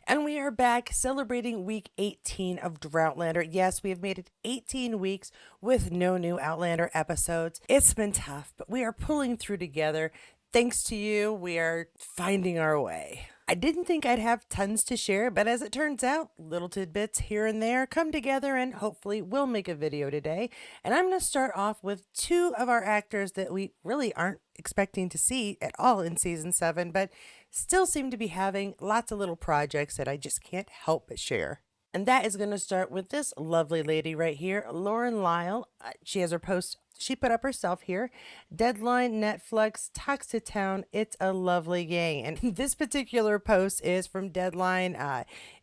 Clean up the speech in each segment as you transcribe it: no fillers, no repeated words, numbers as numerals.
And we are back celebrating week 18 of Droughtlander. Yes, we have made it 18 weeks with no new Outlander episodes. It's been tough, but we are pulling through together. Thanks to you, we are finding our way. I didn't think I'd have tons to share, but as it turns out, little tidbits here and there come together and hopefully we'll make a video today. And I'm going to start off with two of our actors that we really aren't expecting to see at all in season 7, but still seem to be having lots of little projects that I just can't help but share. And that is going to start with this lovely lady right here, Lauren Lyle. She has her post she put up herself here. Deadline, Netflix, Toxic Town. It's a lovely gang. And this particular post is from Deadline.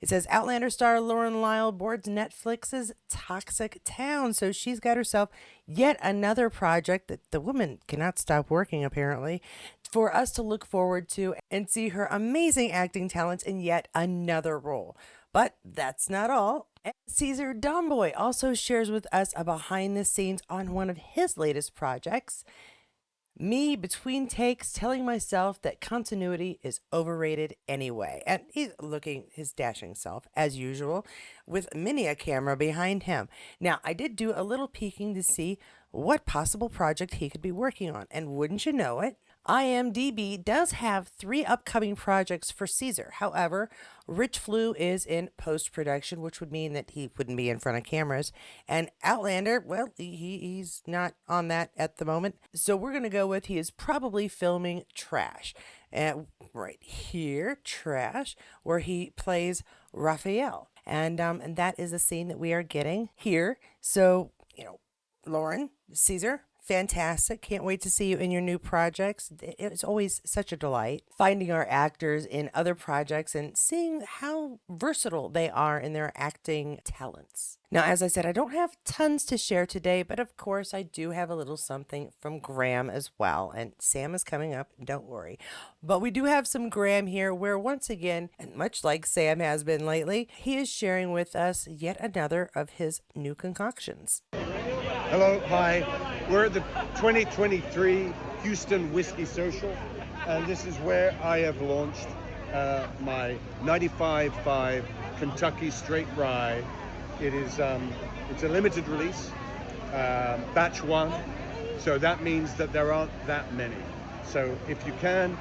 It says Outlander star Lauren Lyle boards Netflix's Toxic Town. So she's got herself yet another project that the woman cannot stop working, apparently, for us to look forward to and see her amazing acting talents in yet another role. But that's not all. And Cesar Domboy also shares with us a behind the scenes on one of his latest projects. Me between takes telling myself that continuity is overrated anyway. And he's looking his dashing self, as usual, with many a camera behind him. Now, I did do a little peeking to see what possible project he could be working on. And wouldn't you know it, IMDb does have 3 upcoming projects for Cesar. However, Rich Flew is in post-production, which would mean that he wouldn't be in front of cameras. And Outlander, well, he's not on that at the moment. So we're going to go with he is probably filming Trash. And right here, Trash, where he plays Raphael. And that is a scene that we are getting here. So, Lauren, Cesar, fantastic. Can't wait to see you in your new projects. It's always such a delight finding our actors in other projects and seeing how versatile they are in their acting talents. Now, as I said, I don't have tons to share today, but of course I do have a little something from Graham as well. And Sam is coming up, don't worry. But we do have some Graham here where once again, and much like Sam has been lately, he is sharing with us yet another of his new concoctions. Hello, hi. We're at the 2023 Houston Whiskey Social, and this is where I have launched my 95.5 Kentucky Straight Rye. It's a limited release, batch 1, so that means that there aren't that many. So if you can,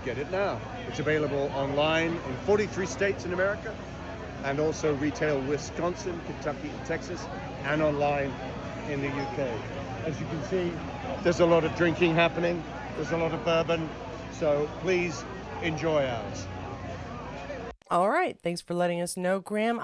get it now. It's available online in 43 states in America, and also retail Wisconsin, Kentucky, and Texas, and online in the UK. As you can see, there's a lot of drinking happening. There's a lot of bourbon. So please enjoy ours. All right. Thanks for letting us know, Graham.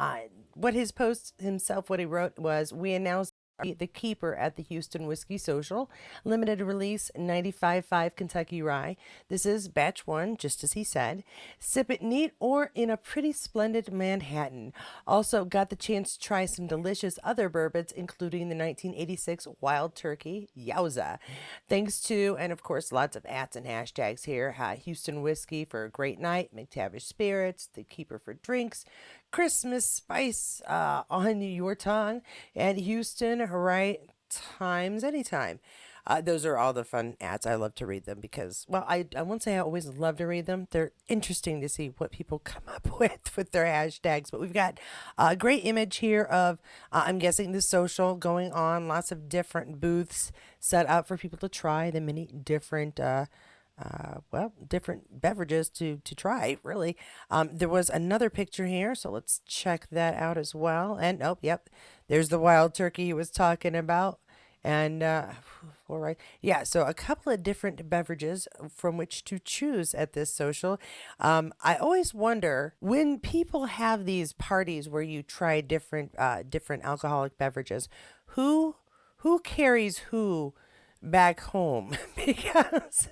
What his post himself, what he wrote was, we announced the keeper at the Houston Whiskey Social, limited release 95.5 Kentucky Rye. This is batch 1, just as he said. Sip it neat or in a pretty splendid Manhattan. Also got the chance to try some delicious other bourbons, including the 1986 Wild Turkey. Yowza. Thanks to, and of course, lots of ats and hashtags here. Houston Whiskey for a great night, McTavish Spirits, the keeper for drinks, Christmas spice on your tongue, and Houston right times anytime. Those are all the fun ads. I love to read them because, well, I won't say I always love to read them. They're interesting to see what people come up with their hashtags. But we've got a great image here of, I'm guessing, the social going on. Lots of different booths set up for people to try the many different different beverages to try, really. There was another picture here, so let's check that out as well. And, oh, yep, there's the wild turkey he was talking about. And, all right. Yeah, so a couple of different beverages from which to choose at this social. I always wonder, when people have these parties where you try different alcoholic beverages, who carries who back home? Because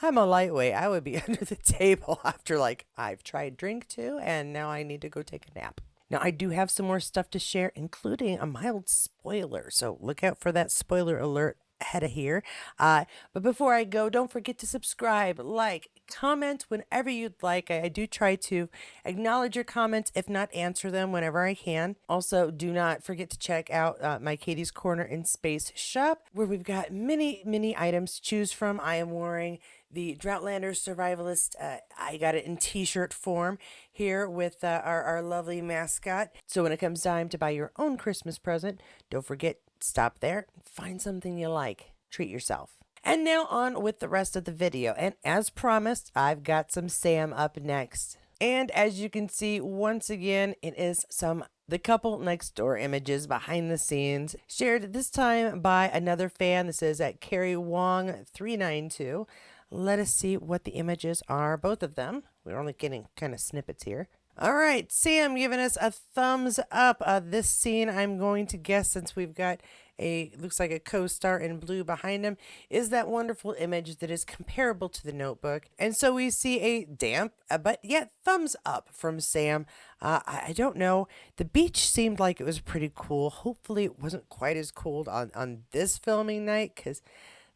I'm a lightweight. I would be under the table after, like, I've tried drink too, and now I need to go take a nap. Now, I do have some more stuff to share, including a mild spoiler. So look out for that spoiler alert ahead of here. But before I go, don't forget to subscribe, like, Comment whenever you'd like. I do try to acknowledge your comments, if not answer them whenever I can. Also, do not forget to check out my Katie's Corner in Space shop, where we've got many items to choose from. I am wearing the Droughtlander Survivalist. I got it in t-shirt form here with our lovely mascot. So when it comes time to buy your own Christmas present, don't forget, stop there, find something you like, treat yourself. And now on with the rest of the video. And as promised, I've got some Sam up next. And as you can see, once again, it is some the couple next door images behind the scenes, shared this time by another fan. This is at Carrie Wong 392. Let us see what the images are, both of them. We're only getting kind of snippets here. All right, Sam giving us a thumbs up. This scene, I'm going to guess, since we've got looks like a co-star in blue behind him, is that wonderful image that is comparable to the Notebook. And so we see a damp, but yet thumbs up from Sam. I don't know. The beach seemed like it was pretty cool. Hopefully it wasn't quite as cold on this filming night, because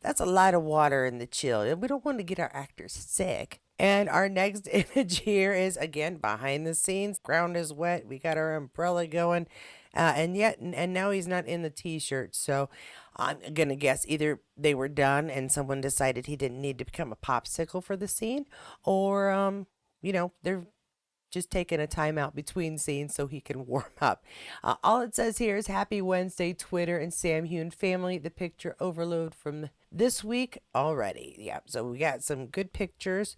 that's a lot of water in the chill. We don't want to get our actors sick. And our next image here is, again, behind the scenes. Ground is wet. We got our umbrella going. And now he's not in the t-shirt. So I'm going to guess either they were done and someone decided he didn't need to become a popsicle for the scene, or, they're just taking a timeout between scenes so he can warm up. All it says here is Happy Wednesday, Twitter and Sam Heughan family. The picture overload from this week already. Yeah, so we got some good pictures.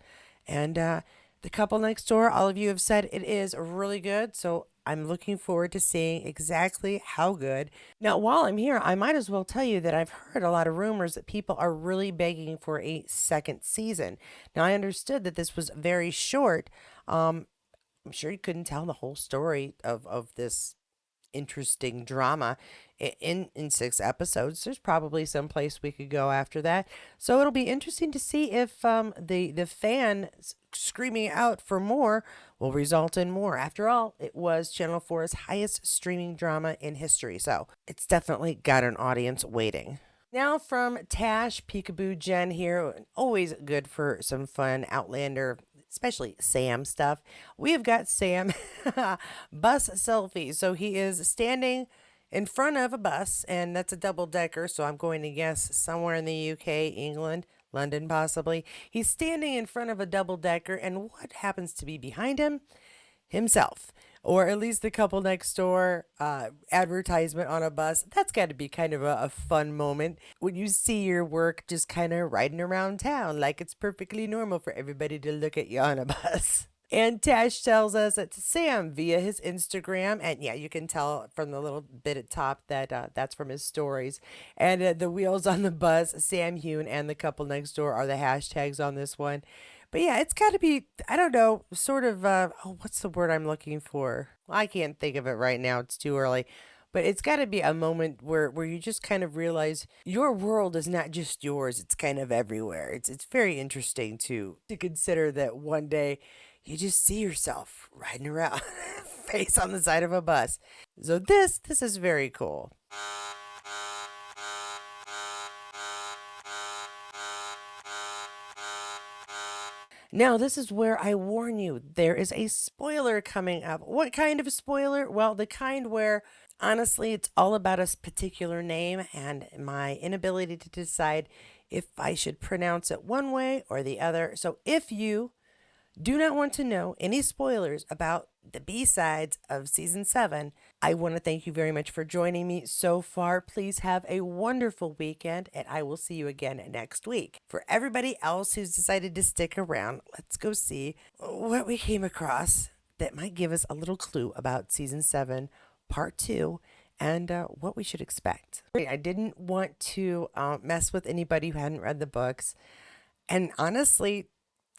And the couple next door, all of you have said it is really good. So I'm looking forward to seeing exactly how good. Now, while I'm here, I might as well tell you that I've heard a lot of rumors that people are really begging for a second season. Now, I understood that this was very short. I'm sure you couldn't tell the whole story of this interesting drama in 6 episodes. There's probably some place we could go after that. So it'll be interesting to see if the fan screaming out for more will result in more. After all, it was Channel 4's highest streaming drama in history. So it's definitely got an audience waiting. Now from Tash, Peekaboo Jen here, always good for some fun Outlander, especially Sam stuff. We have got Sam bus selfie. So he is standing in front of a bus, and that's a double decker. So I'm going to guess somewhere in the UK, England, London possibly. He's standing in front of a double decker, and what happens to be behind him? Himself, or at least the couple next door advertisement on a bus. That's got to be kind of a fun moment when you see your work just kind of riding around town like it's perfectly normal for everybody to look at you on a bus. And Tash tells us that Sam via his Instagram, and yeah, you can tell from the little bit at top that that's from his stories. And the wheels on the bus, Sam Heughan and the couple next door are the hashtags on this one. But yeah, it's got to be, I don't know, sort of, what's the word I'm looking for? Well, I can't think of it right now. It's too early. But it's got to be a moment where you just kind of realize your world is not just yours. It's kind of everywhere. It's very interesting to consider that one day you just see yourself riding around face on the side of a bus. So this is very cool. Now, this is where I warn you, there is a spoiler coming up. What kind of a spoiler? Well, the kind where, honestly, it's all about a particular name and my inability to decide if I should pronounce it one way or the other. So if you do not want to know any spoilers about the B-sides of season 7, I want to thank you very much for joining me so far. Please have a wonderful weekend, and I will see you again next week. For everybody else who's decided to stick around, let's go see what we came across that might give us a little clue about season 7, part 2, and what we should expect. I didn't want to mess with anybody who hadn't read the books, and honestly,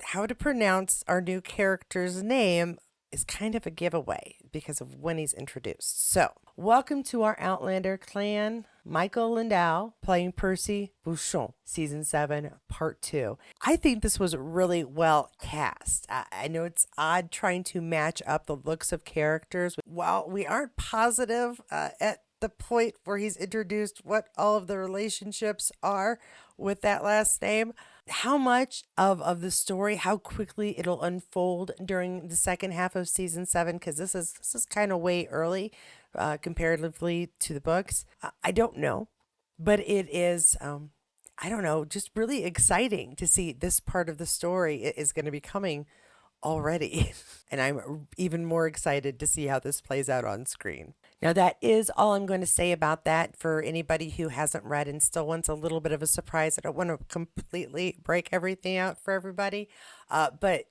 how to pronounce our new character's name is kind of a giveaway because of when he's introduced. So, welcome to our Outlander clan. Michael Lindau playing Percy Bouchon, season 7, part 2. I think this was really well cast. I know it's odd trying to match up the looks of characters. While we aren't positive at the point where he's introduced what all of the relationships are with that last name, how much of the story, how quickly it'll unfold during the second half of season 7, because this is kind of way early comparatively to the books. I don't know, but it is. I don't know, just really exciting to see this part of the story is going to be coming already. And I'm even more excited to see how this plays out on screen. Now, that is all I'm going to say about that for anybody who hasn't read and still wants a little bit of a surprise. I don't want to completely break everything out for everybody, but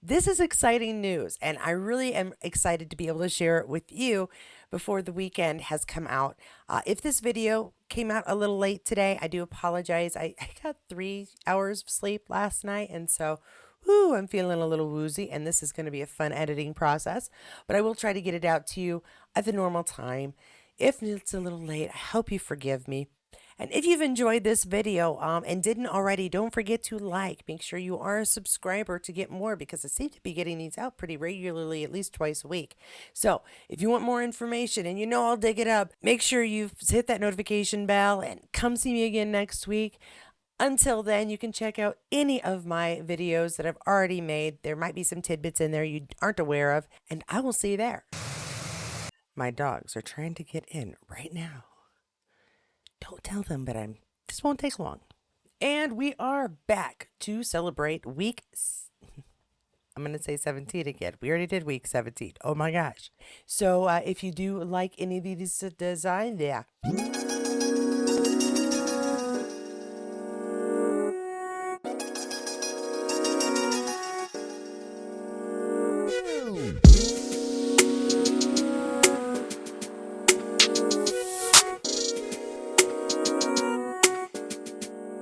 this is exciting news, and I really am excited to be able to share it with you before the weekend has come out. If this video came out a little late today, I do apologize. I got 3 hours of sleep last night, and so whoo, I'm feeling a little woozy, and this is going to be a fun editing process, but I will try to get it out to you at the normal time. If it's a little late, I hope you forgive me. And if you've enjoyed this video and didn't already, don't forget to like. Make sure you are a subscriber to get more, because I seem to be getting these out pretty regularly, at least twice a week. So if you want more information and you know I'll dig it up, make sure you hit that notification bell and come see me again next week. Until then, you can check out any of my videos that I've already made. There might be some tidbits in there you aren't aware of, and I will see you there. My dogs are trying to get in right now. Don't tell them, but this won't take long. And we are back to celebrate I'm going to say 17 again. We already did week 17. Oh my gosh. So if you do like any of these designs, yeah.